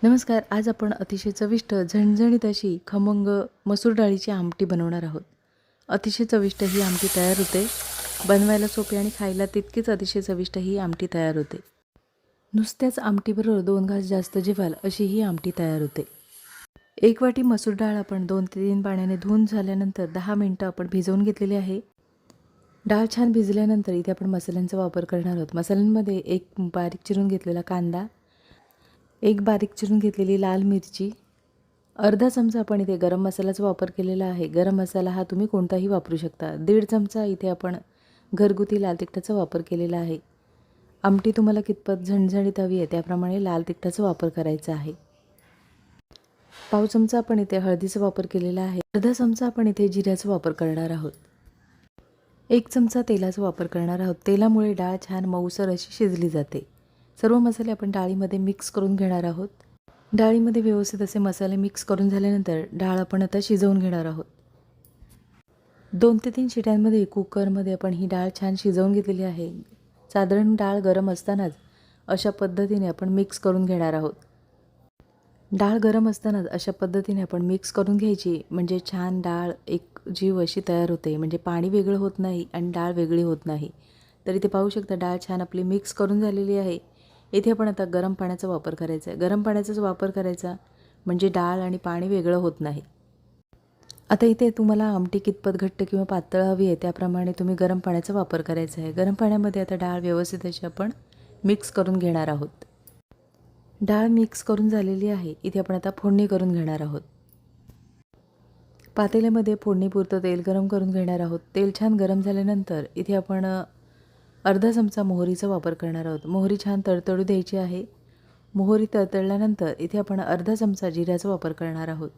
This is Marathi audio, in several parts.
नमस्कार. आज आपण अतिशय चविष्ट झणझणीत अशी खमंग मसूर डाळीची आमटी बनवणार आहोत. अतिशय चविष्ट ही आमटी तयार होते. बनवायला सोपी आणि खायला तितकीच अतिशय चविष्ट ही आमटी तयार होते. नुसत्याच आमटीबरोबर 2 घास जास्त जेवाल अशी ही आमटी तयार होते. 1 वाटी मसूर डाळ आपण 2 ते 3 पाण्याने धुवून झाल्यानंतर 10 मिनिटं आपण भिजवून घेतलेली आहे. डाळ छान भिजल्यानंतर इथे आपण मसाल्यांचा वापर करणार आहोत. मसाल्यांमध्ये 1 बारीक चिरून घेतलेला कांदा, 1 बारीक चिरून घेतलेली लाल मिरची, अर्धा चमचा आपण इथे गरम मसाल्याचा वापर केलेला आहे. गरम मसाला हा तुम्ही कोणताही वापरू शकता. 1.5 चमचा इथे आपण घरगुती लाल तिखटाचा वापर केलेला आहे. आमटी तुम्हाला कितपत झणझणीत हवी आहे त्याप्रमाणे लाल तिखटाचा वापर करायचा आहे. पाव चमचा आपण इथे हळदीचा वापर केलेला आहे. अर्धा चमचा आपण इथे जिऱ्याचा वापर करणार आहोत. 1 चमचा तेलाचा वापर करणार आहोत. तेलामुळे डाळ छान मऊसर अशी शिजली जाते. सर्व मसाले आपण डाळीमध्ये मिक्स करून घेणार आहोत. डाळीमध्ये व्यवस्थित असे मसाले मिक्स करून झाल्यानंतर डाळ आपण आता शिजवून घेणार आहोत. 2 ते 3 शिट्यांमध्ये कुकरमध्ये आपण ही डाळ छान शिजवून घेतलेली आहे. साधारण डाळ गरम असतानाच अशा पद्धतीने आपण मिक्स करून घेणार आहोत. डाळ गरम असतानाच अशा पद्धतीने आपण मिक्स करून घ्यायची, म्हणजे छान डाळ एक जीव अशी तयार होते. म्हणजे पाणी वेगळं होत नाही आणि डाळ वेगळी होत नाही. तर इथे पाहू शकता डाळ छान आपली मिक्स करून झालेली आहे. इथे आपण आता गरम पाण्याचा वापर करायचा आहे. गरम पाण्याचाच वापर करायचा म्हणजे डाळ आणि पाणी वेगळं होत नाही. आता इथे तुम्हाला आमटी कितपत घट्ट किंवा पातळ हवी आहे त्याप्रमाणे तुम्ही गरम पाण्याचा वापर करायचा आहे. गरम पाण्यामध्ये आता डाळ व्यवस्थित अशी आपण मिक्स करून घेणार आहोत. डाळ मिक्स करून झालेली आहे. इथे आपण आता फोडणी करून घेणार आहोत. पातेल्यामध्ये फोडणीपुरतं तेल गरम करून घेणार आहोत. तेल छान गरम झाल्यानंतर इथे आपण अर्धा चमचा मोहरीचा वापर करणार आहोत. मोहरी छान तडतडू द्यायची आहे. मोहरी तडतडल्यानंतर इथे आपण अर्धा चमचा जिऱ्याचा वापर करणार आहोत.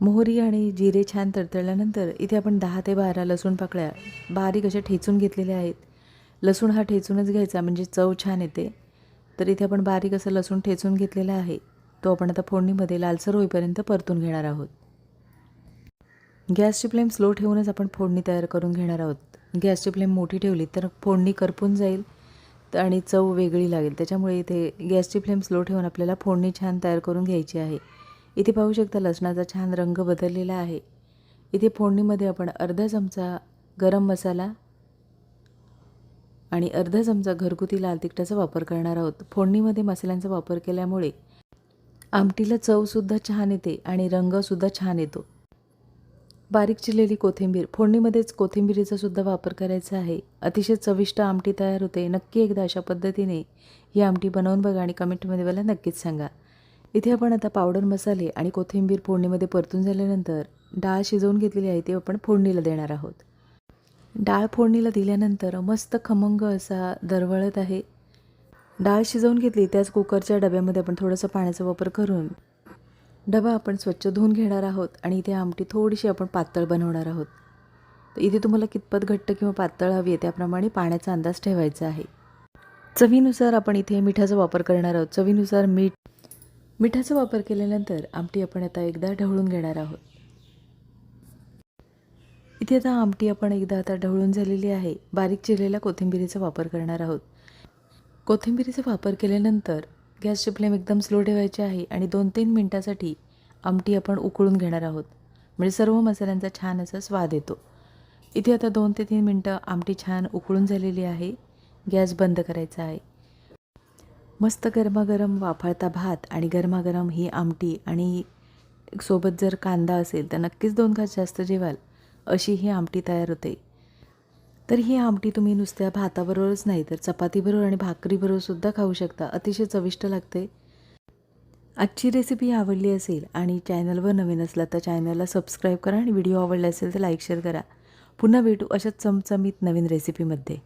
मोहरी आणि जिरे छान तडतडल्यानंतर इथे आपण 10 ते 12 लसूण पाकळ्या बारीक अशा ठेचून घेतलेल्या आहेत. लसूण हा ठेचूनच घ्यायचा म्हणजे चव छान येते. तर इथे आपण बारीक असं लसूण ठेचून घेतलेला आहे. तो आपण आता फोडणीमध्ये लालसर होईपर्यंत परतून घेणार आहोत. गॅसची फ्लेम स्लो ठेवूनच आपण फोडणी तयार करून घेणार आहोत. गॅसची फ्लेम मोठी ठेवली तर फोडणी करपून जाईल आणि चव वेगळी लागेल. त्याच्यामुळे इथे गॅसची फ्लेम स्लो ठेवून आपल्याला फोडणी छान तयार करून घ्यायची आहे. इथे पाहू शकता लसणाचा छान रंग बदललेला आहे. इथे फोडणीमध्ये आपण अर्धा चमचा गरम मसाला आणि अर्धा चमचा घरगुती लाल तिखटाचा वापर करणार आहोत. फोडणीमध्ये मसाल्यांचा वापर केल्यामुळे आमटीला चवसुद्धा छान येते आणि रंगसुद्धा छान येतो. बारीक चिरलेली कोथिंबीर, फोडणीमध्येच कोथिंबीरीचा सुद्धा वापर करायचा आहे. अतिशय चविष्ट आमटी तयार होते. नक्की एकदा अशा पद्धतीने ही आमटी बनवून बघा आणि कमेंटमध्ये मला नक्कीच सांगा. इथे आपण आता पावडर मसाले आणि कोथिंबीर फोडणीमध्ये परतून झाल्यानंतर डाळ शिजवून घेतलेली आहे ती आपण फोडणीला देणार आहोत. डाळ फोडणीला दिल्यानंतर मस्त खमंग असा दरवळत आहे. डाळ शिजवून घेतली त्याच कुकरच्या डब्यामध्ये आपण थोडंसं पाण्याचा वापर करून डबा आपण स्वच्छ धुवून घेणार आहोत आणि इथे आमटी थोडीशी आपण पातळ बनवणार आहोत. तर इथे तुम्हाला कितपत घट्ट किंवा पातळ हवी आहे त्याप्रमाणे पाण्याचा अंदाज ठेवायचा आहे. चवीनुसार आपण इथे मिठाचा वापर करणार आहोत. चवीनुसार मिठाचा वापर केल्यानंतर आमटी आपण आता एकदा ढवळून घेणार आहोत. इथे आता आमटी आपण एकदा आता ढवळून झालेली आहे. बारीक चिरलेल्या कोथिंबीरीचा वापर करणार आहोत. कोथिंबीरीचा वापर केल्यानंतर गॅसची फ्लेम एकदम स्लो ठेवायची आहे आणि 2-3 मिनटासाठी आमटी आपण उकळून घेणार आहोत. म्हणजे सर्व मसाल्यांचा छान असा स्वाद येतो. इथे आता 2 ते 3 मिनटं आमटी छान उकळून झालेली आहे. गॅस बंद करायचा आहे. मस्त गरमागरम वाफळता भात आणि गरमागरम ही आमटी आणि सोबत जर कांदा असेल तर नक्कीच 2 घास जास्त जेवाल अशी ही आमटी तयार होते. तर ही आमटी तुम्ही नुसत्या भाताबरोबरच नाही तर चपातीबरोबर आणि भाकरीबरोबर सुद्धा खाऊ शकता. अतिशय चविष्ट लागते. आजची रेसिपी आवडली असेल आणि चॅनलवर नवीन असला तर चॅनलला सबस्क्राईब करा आणि व्हिडिओ आवडला असेल तर लाईक शेअर करा. पुन्हा भेटू अशाच चमचमीत नवीन रेसिपीमध्ये.